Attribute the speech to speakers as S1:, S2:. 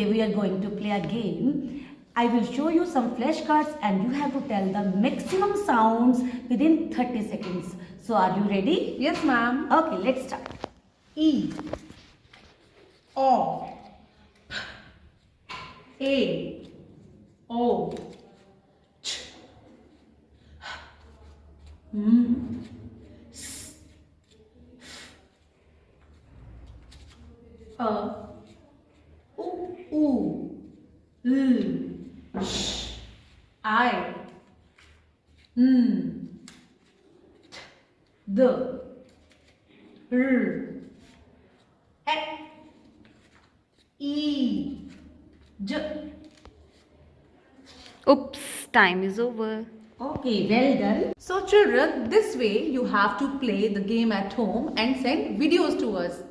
S1: today we are going to play a game. I will show you some flashcards and you have to tell the maximum sounds within 30 seconds. So are you ready?
S2: Yes, ma'am.
S1: Okay, let's start.
S2: E, O, A, O, Ch, M, S, A, U, L, Sh, I, N, T, D, R, E, J.
S3: Oops, time is over.
S1: Okay, well done.
S2: So children, this way you have to play the game at home and send videos to us.